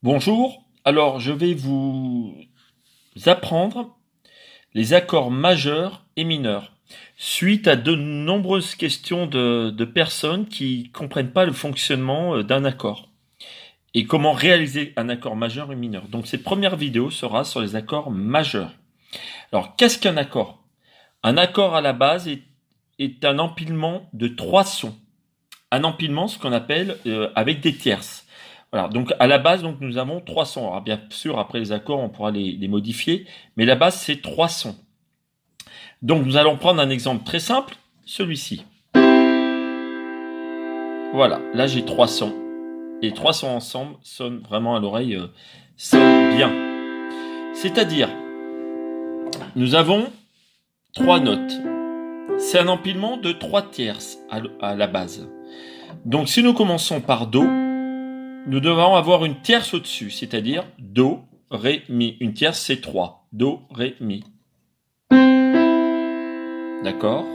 Bonjour, alors je vais vous apprendre les accords majeurs et mineurs, suite à de nombreuses questions de personnes qui comprennent pas le fonctionnement d'un accord et comment réaliser un accord majeur et mineur. Donc cette première vidéo sera sur les accords majeurs. Alors qu'est-ce qu'un accord? Un accord à la base est un empilement de trois sons. Un empilement, ce qu'on appelle avec des tierces. Voilà, donc à la base, donc, nous avons trois sons. Alors bien sûr, après les accords, on pourra les modifier, mais la base, c'est trois sons. Donc nous allons prendre un exemple très simple, celui-ci. Voilà, là j'ai trois sons. Et trois sons ensemble sonnent vraiment à l'oreille, sonnent bien. C'est-à-dire, nous avons trois notes. C'est un empilement de trois tierces à la base. Donc si nous commençons par Do, nous devons avoir une tierce au-dessus, c'est-à-dire Do, Ré, Mi. Une tierce, c'est 3. Do, Ré, Mi. D'accord?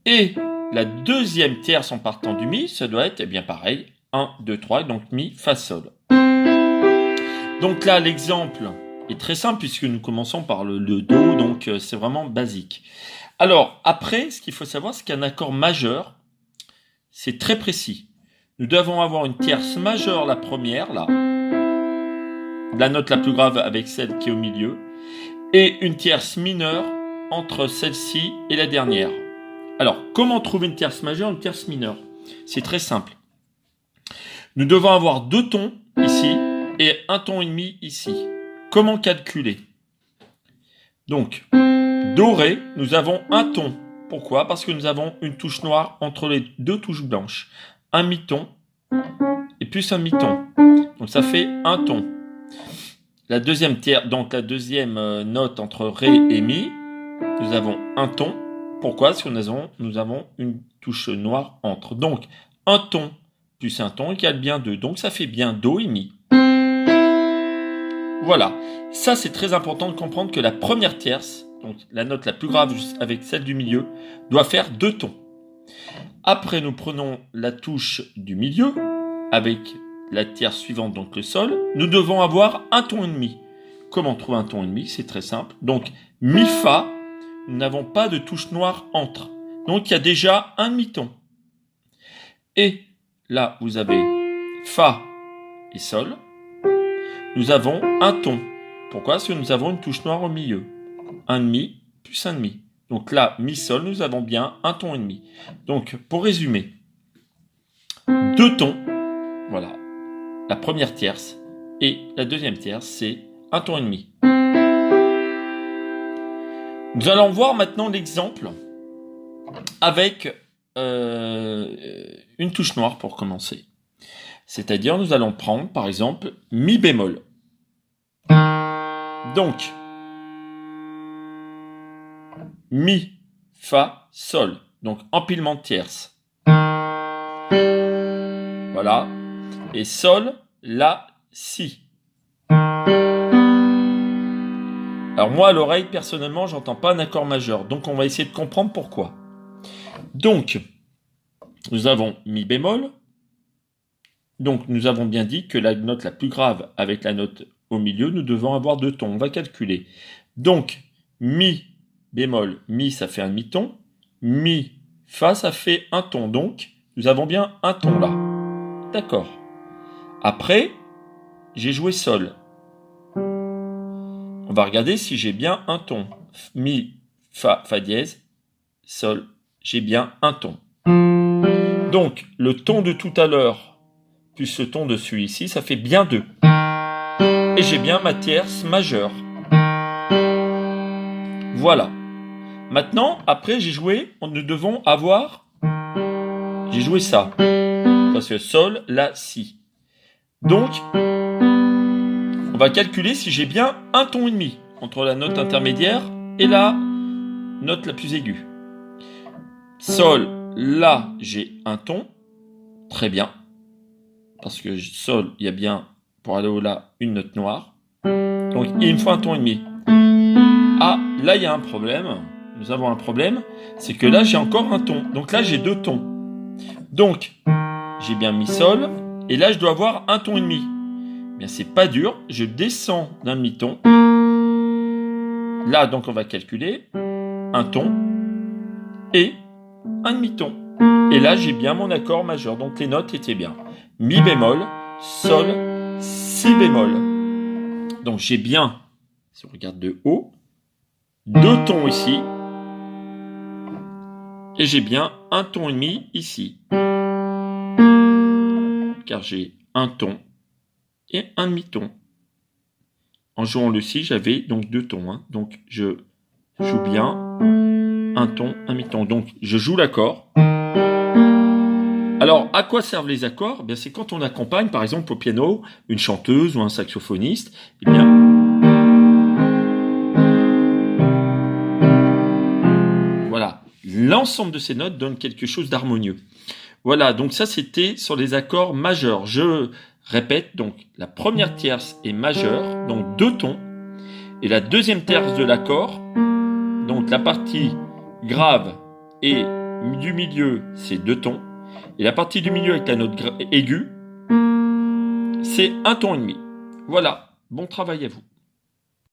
Et la deuxième tierce en partant du Mi, ça doit être, bien pareil, 1, 2, 3, donc Mi, Fa, Sol. Donc là, l'exemple est très simple puisque nous commençons par le Do, donc c'est vraiment basique. Alors, après, ce qu'il faut savoir, c'est qu'un accord majeur, c'est très précis. Nous devons avoir une tierce majeure, la première, là, la note la plus grave avec celle qui est au milieu, et une tierce mineure entre celle-ci et la dernière. Alors, comment trouver une tierce majeure et une tierce mineure? C'est très simple. Nous devons avoir deux tons ici et un ton et demi ici. Comment calculer? Donc, Do, Ré, nous avons un ton. Pourquoi? Parce que nous avons une touche noire entre les deux touches blanches. Un mi-ton et plus un mi-ton. Donc ça fait un ton. La deuxième note entre Ré et Mi, nous avons un ton. Pourquoi? Parce que nous avons une touche noire entre. Donc, un ton plus un ton égale bien 2. Donc, ça fait bien Do et Mi. Voilà. Ça, c'est très important de comprendre que la première tierce, donc la note la plus grave avec celle du milieu, doit faire deux tons. Après, nous prenons la touche du milieu avec la tierce suivante, donc le Sol. Nous devons avoir un ton et demi. Comment trouver un ton et demi? C'est très simple. Donc, Mi, Fa, nous n'avons pas de touche noire entre. Donc, il y a déjà un demi-ton. Et là, vous avez Fa et Sol. Nous avons un ton. Pourquoi? Parce que nous avons une touche noire au milieu. Un demi plus un demi. Donc là, Mi, Sol, nous avons bien un ton et demi. Donc, pour résumer, deux tons, voilà, la première tierce, et la deuxième tierce, c'est un ton et demi. Nous allons voir maintenant l'exemple avec une touche noire pour commencer. C'est-à-dire, nous allons prendre, par exemple, Mi bémol. Donc, Mi, Fa, Sol. Donc, empilement de tierces. Voilà. Et Sol, La, Si. Alors moi, à l'oreille, personnellement, j'entends pas un accord majeur. Donc, on va essayer de comprendre pourquoi. Donc, nous avons Mi bémol. Donc, nous avons bien dit que la note la plus grave avec la note au milieu, nous devons avoir deux tons. On va calculer. Donc, Mi bémol, Mi, ça fait un mi-ton. Mi, Fa, ça fait un ton. Donc, nous avons bien un ton là. D'accord. Après, j'ai joué Sol. On va regarder si j'ai bien un ton. Mi, Fa, Fa dièse, Sol. J'ai bien un ton. Donc, le ton de tout à l'heure, plus ce ton de celui-ci, ça fait bien 2. Et j'ai bien ma tierce majeure. Voilà. Maintenant, après, j'ai joué ça. Parce que Sol, La, Si. Donc, on va calculer si j'ai bien un ton et demi entre la note intermédiaire et la note la plus aiguë. Sol, La, j'ai un ton. Très bien. Parce que Sol, il y a bien, pour aller au La, une note noire. Donc, il me faut un ton et demi. Ah, là, il y a un problème. Nous avons un problème. C'est que là, j'ai encore un ton. Donc là, j'ai deux tons. Donc, j'ai bien Mi Sol. Et là, je dois avoir un ton et demi. bien c'est pas dur. Je descends d'un demi-ton. Là, donc on va calculer un ton et un demi-ton. Et là, j'ai bien mon accord majeur. Donc les notes étaient bien. Mi bémol, sol, si bémol. Donc j'ai bien, si on regarde de haut, 2 tons ici. Et j'ai bien un ton et demi ici. Car j'ai un ton et un demi-ton. En jouant le si, j'avais donc 2 tons. Hein. Donc je joue bien un ton, un demi-ton. Donc je joue l'accord. Alors, à quoi servent les accords? Bien, c'est quand on accompagne, par exemple, au piano, une chanteuse ou un saxophoniste. Eh bien, voilà, l'ensemble de ces notes donne quelque chose d'harmonieux. Voilà, donc ça, c'était sur les accords majeurs. Je répète, donc la première tierce est majeure, donc 2 tons, et la deuxième tierce de l'accord, donc la partie grave et du milieu, c'est 2 tons. Et la partie du milieu avec la note aiguë, c'est un ton et demi. Voilà, bon travail à vous.